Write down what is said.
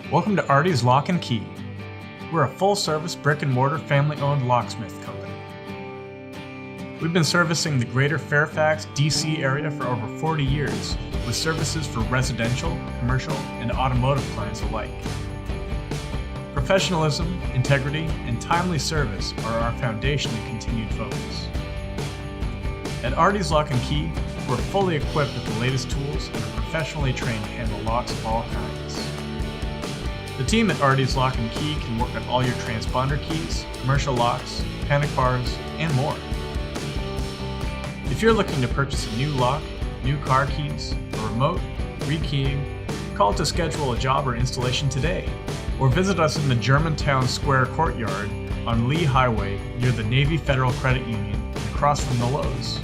Welcome to Artie's Lock and Key. We're a full-service brick-and-mortar family-owned locksmith company. We've been servicing the Greater Fairfax, DC area for over 40 years, with services for residential, commercial, and automotive clients alike. Professionalism, integrity, and timely service are our foundation and continued focus. At Artie's Lock and Key, we're fully equipped with the latest tools and are professionally trained to handle locks of all kinds. The team at Artie's Lock and Key can work on all your transponder keys, commercial locks, panic bars, and more. If you're looking to purchase a new lock, new car keys, a remote, rekeying, call to schedule a job or installation today, or visit us in the Germantown Square courtyard on Lee Hwy near the Navy Federal Credit Union across from the Lowe's.